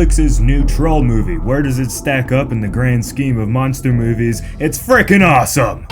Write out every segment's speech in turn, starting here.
Netflix's new Troll movie. Where does it stack up in the grand scheme of monster movies? It's freaking awesome!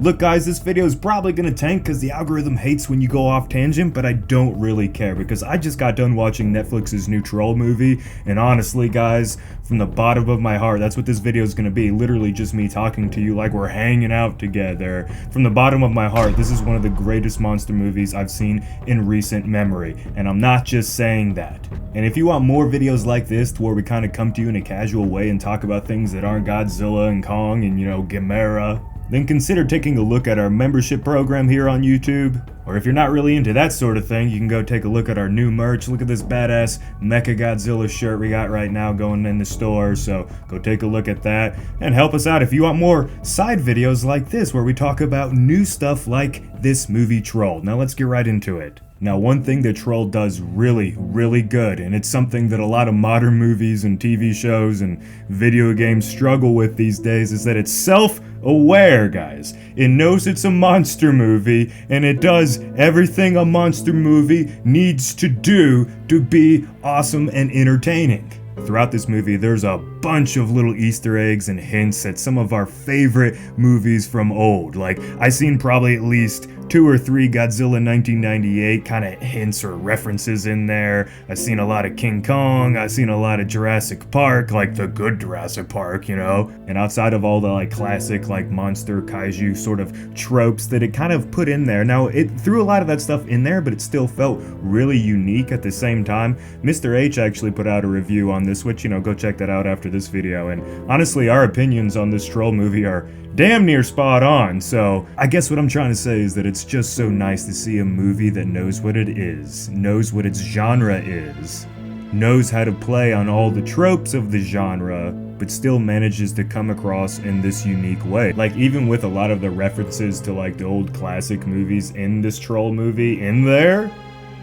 Look guys, this video is probably gonna tank because the algorithm hates when you go off tangent, but I don't really care because I just got done watching Netflix's new Troll movie, and honestly guys, from the bottom of my heart, that's what this video is gonna be, literally just me talking to you like we're hanging out together. From the bottom of my heart, this is one of the greatest monster movies I've seen in recent memory, and I'm not just saying that. And if you want more videos like this to where we kind of come to you in a casual way and talk about things that aren't Godzilla and Kong and, you know, Gamera, then consider taking a look at our membership program here on YouTube. Or if you're not really into that sort of thing, you can go take a look at our new merch. Look at this badass Mecha Godzilla shirt we got right now going in the store, so go take a look at that and help us out if you want more side videos like this where we talk about new stuff like this movie Troll. Now let's get right into it. Now one thing that Troll does really good, and it's something that a lot of modern movies and TV shows and video games struggle with these days, is that it's self-aware, guys. It knows it's a monster movie, and it does everything a monster movie needs to do to be awesome and entertaining. Throughout this movie, there's a bunch of little Easter eggs and hints at some of our favorite movies from old. Like, I seen probably at least 2 or 3 Godzilla 1998 kind of hints or references in there. I've seen a lot of King Kong, I've seen a lot of Jurassic Park, like the good Jurassic Park, you know? And outside of all the like classic like monster kaiju sort of tropes that it kind of put in there. Now, it threw a lot of that stuff in there, but it still felt really unique at the same time. Mr. H actually put out a review on this, which, you know, go check that out after this video. And honestly, our opinions on this Troll movie are damn near spot on. So I guess what I'm trying to say is that it's just so nice to see a movie that knows what it is, knows what its genre is, knows how to play on all the tropes of the genre, but still manages to come across in this unique way. Like, even with a lot of the references to like the old classic movies in this Troll movie in there,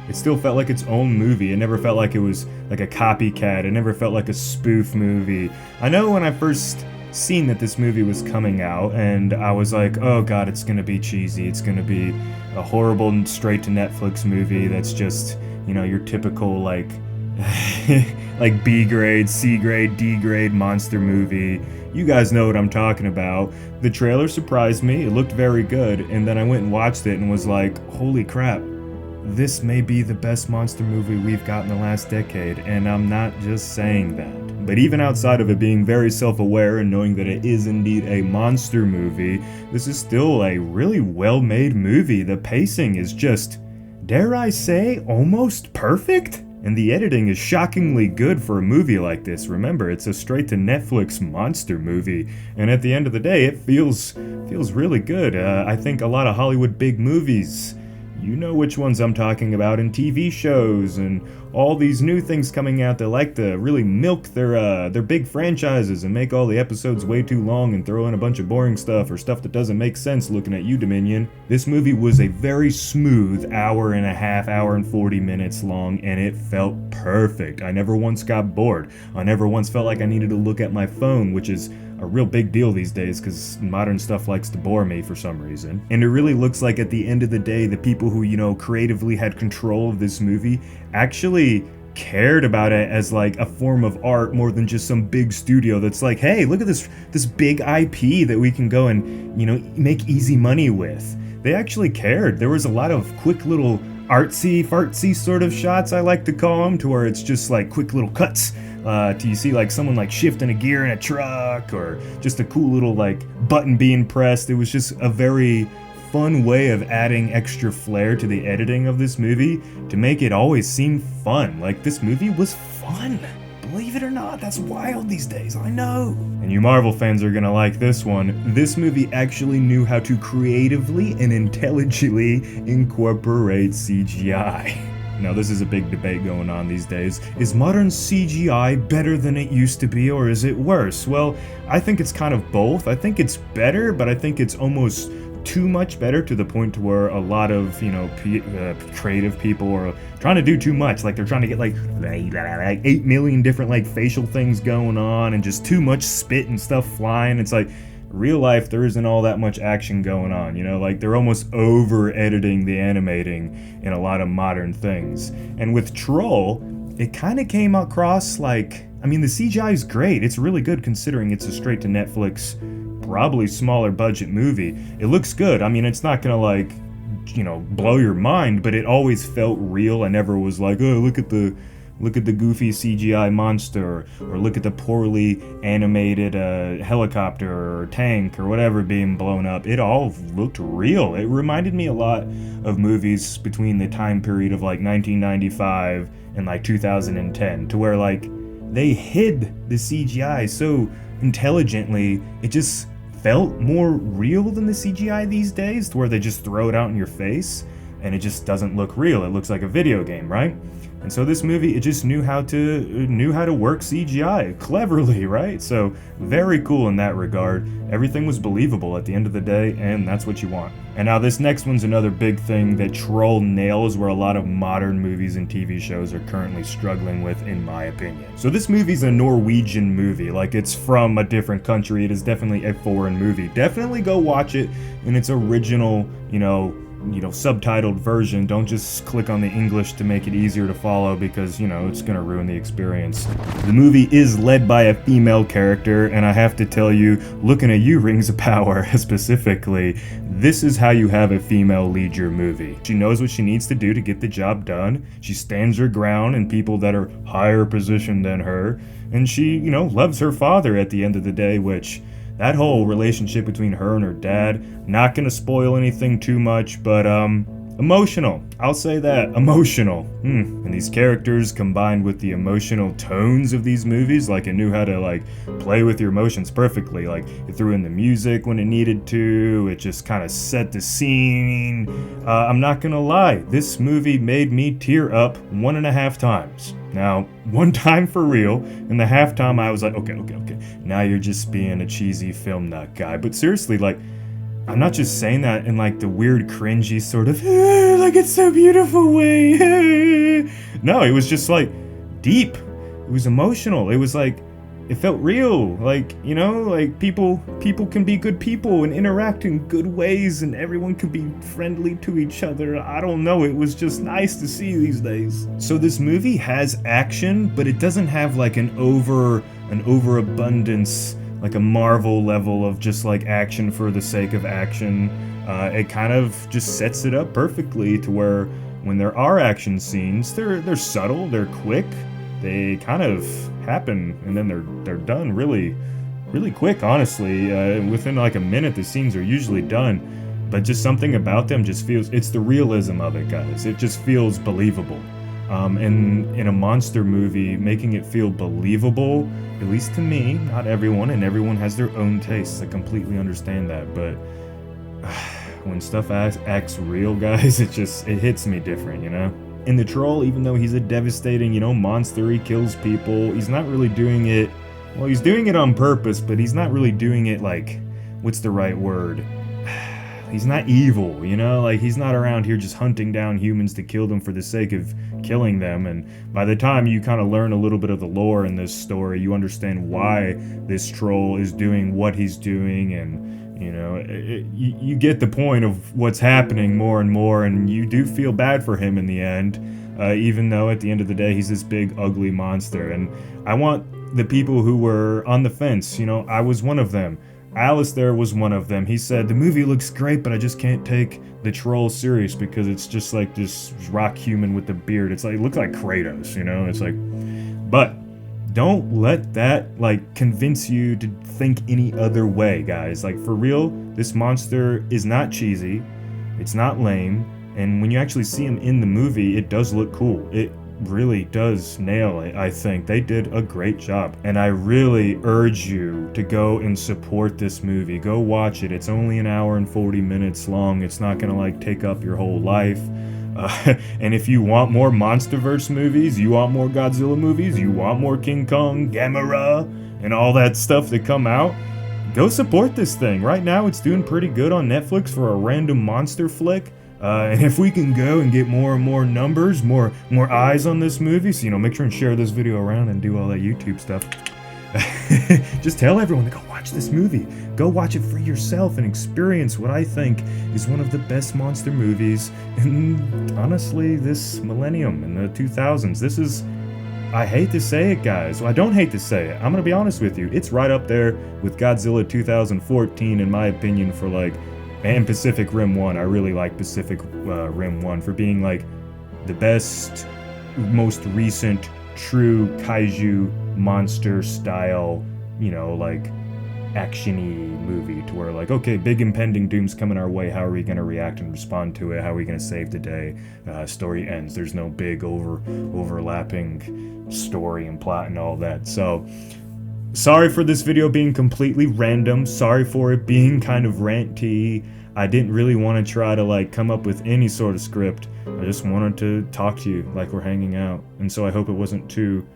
it still felt like its own movie. It never felt like it was like a copycat. It never felt like a spoof movie. I know when I first seen that this movie was coming out, and I was like, oh god, it's gonna be cheesy, it's gonna be a horrible straight to Netflix movie that's just, you know, your typical like like B grade, C grade, D grade monster movie. You guys know what I'm talking about. The trailer surprised me, it looked very good, and then I went and watched it and was like, holy crap, this may be the best monster movie we've got in the last decade, and I'm not just saying that. But even outside of it being very self-aware and knowing that it is indeed a monster movie, this is still a really well-made movie. The pacing is just, dare I say, almost perfect? And the editing is shockingly good for a movie like this. Remember, it's a straight-to-Netflix monster movie, and at the end of the day, it feels really good. I think a lot of Hollywood big movies, you know which ones I'm talking about, in TV shows and all these new things coming out that like to really milk their big franchises and make all the episodes way too long and throw in a bunch of boring stuff or stuff that doesn't make sense looking at you, Dominion. This movie was a very smooth hour and a half, hour and 40 minutes long, and it felt perfect. I never once got bored. I never once felt like I needed to look at my phone, which is a real big deal these days because modern stuff likes to bore me for some reason. And it really looks like at the end of the day, the people who, you know, creatively had control of this movie actually cared about it as like a form of art more than just some big studio that's like, hey, look at this big IP that we can go and, you know, make easy money with. They actually cared. There was a lot of quick little artsy fartsy sort of shots, I like to call them, to where it's just like quick little cuts to you see like someone like shifting a gear in a truck, or just a cool little like button being pressed. It was just a very fun way of adding extra flair to the editing of this movie to make it always seem fun. Like, this movie was fun. Believe it or not, that's wild these days, I know. And you Marvel fans are gonna like this one. This movie actually knew how to creatively and intelligently incorporate CGI. Now, this is a big debate going on these days. Is modern CGI better than it used to be, or is it worse? Well, I think it's kind of both. I think it's better, but I think it's almost too much better, to the point to where a lot of, you know, creative people are trying to do too much. Like, they're trying to get like 8 million different like facial things going on and just too much spit and stuff flying. It's like, real life, there isn't all that much action going on, you know? Like, they're almost over editing the animating in a lot of modern things. And with Troll, it kind of came across like, I mean, the CGI is great. It's really good considering it's a straight to Netflix, probably smaller budget movie. It looks good. I mean, it's not gonna like, blow your mind, but it always felt real. I never was like, oh, look at the goofy CGI monster, or look at the poorly animated helicopter or tank or whatever being blown up. It all looked real. It reminded me a lot of movies between the time period of like 1995 and like 2010, to where like they hid the CGI so intelligently, it just felt more real than the CGI these days, to where they just throw it out in your face and it just doesn't look real. It looks like a video game, right? And so this movie, it just knew how to work CGI cleverly, right? So very cool in that regard. Everything was believable at the end of the day, and that's what you want. And now this next one's another big thing that Troll nails, where a lot of modern movies and TV shows are currently struggling with, in my opinion. So this movie's a Norwegian movie, like it's from a different country. It is definitely a foreign movie. Definitely go watch it in its original, subtitled version. Don't just click on the English to make it easier to follow, because it's gonna ruin the experience. The movie is led by a female character, and I have to tell you, looking at you, Rings of Power specifically, this is how you have a female lead your movie. She knows what she needs to do to get the job done. She stands her ground in people that are higher positioned than her, and she loves her father at the end of the day, which that whole relationship between her and her dad, not gonna spoil anything too much, but emotional. I'll say that, emotional. And these characters, combined with the emotional tones of these movies, like it knew how to play with your emotions perfectly. Like it threw in the music when it needed to, it just kind of set the scene. I'm not gonna lie, this movie made me tear up 1.5 times. Now, one time for real, and the halftime I was like, okay, now you're just being a cheesy film nut guy. But seriously, I'm not just saying that in the weird cringy sort of, it's so beautiful way. No, it was just deep. It was emotional. It was it felt real. People can be good people and interact in good ways, and everyone can be friendly to each other. I don't know, it was just nice to see these days. So this movie has action, but it doesn't have an overabundance, a Marvel level of just action for the sake of action. It kind of just sets it up perfectly to where when there are action scenes, they're subtle, they're quick, they kind of happen, and then they're done really quick, honestly. Within a minute the scenes are usually done, but just something about them just feels, it's the realism of it, guys. It just feels believable. And in a monster movie, making it feel believable, at least to me, not everyone, and everyone has their own tastes, I completely understand that, but when stuff acts real, guys, it hits me different, And the Troll, even though he's a devastating, monster, he kills people, he's not really doing it, well, he's doing it on purpose, but he's not really doing it what's the right word? He's not evil, he's not around here just hunting down humans to kill them for the sake of killing them. And by the time you kind of learn a little bit of the lore in this story, you understand why this Troll is doing what he's doing, and you get the point of what's happening more and more, and you do feel bad for him in the end, even though at the end of the day he's this big ugly monster. And I want the people who were on the fence, I was one of them. Alistair was one of them. He said, the movie looks great, but I just can't take the Troll serious because it's just this rock human with a beard. It looks like Kratos, but don't let that convince you to think any other way, guys. For real, this monster is not cheesy, it's not lame, and when you actually see him in the movie, it does look cool. It really does nail it. I think they did a great job, and I really urge you to go and support this movie. Go watch it. It's only 1 hour and 40 minutes long. It's not gonna take up your whole life. And if you want more MonsterVerse movies, you want more Godzilla movies, you want more King Kong, Gamera, and all that stuff that come out, go support this thing. Right now it's doing pretty good on Netflix for a random monster flick. And if we can go and get more and more numbers, more eyes on this movie, so make sure and share this video around and do all that YouTube stuff. Just tell everyone to go watch this movie. Go watch it for yourself and experience what I think is one of the best monster movies in, honestly, this millennium, in the 2000s. This is I hate to say it, guys. Well, I don't hate to say it. I'm gonna be honest with you. It's right up there with Godzilla 2014, in my opinion, for like, and Pacific Rim 1. I really like Pacific Rim 1 for being like the best, most recent true kaiju monster style, you know, like action-y movie to where like, okay, big impending doom's coming our way, how are we going to react and respond to it, how are we going to save the day, story ends, there's no big overlapping story and plot and all that. So sorry for this video being completely random, sorry for it being kind of ranty. I didn't really want to try to like come up with any sort of script. I just wanted to talk to you like we're hanging out, and so I hope it wasn't too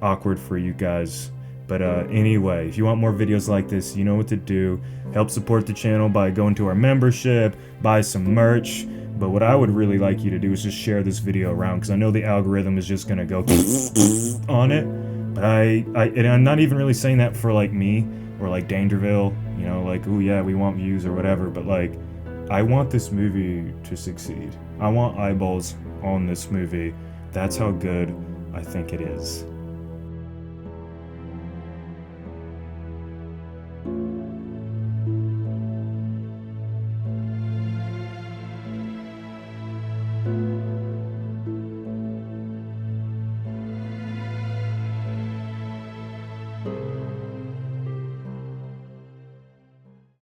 awkward for you guys. But anyway, if you want more videos like this, you know what to do. Help support the channel by going to our membership, buy some merch. But what I would really like you to do is just share this video around, because I know the algorithm is just gonna go on it. But and I'm not even really saying that for like me or like Dangerville, you know, like, oh yeah, we want views or whatever. But like, I want this movie to succeed. I want eyeballs on this movie. That's how good I think it is.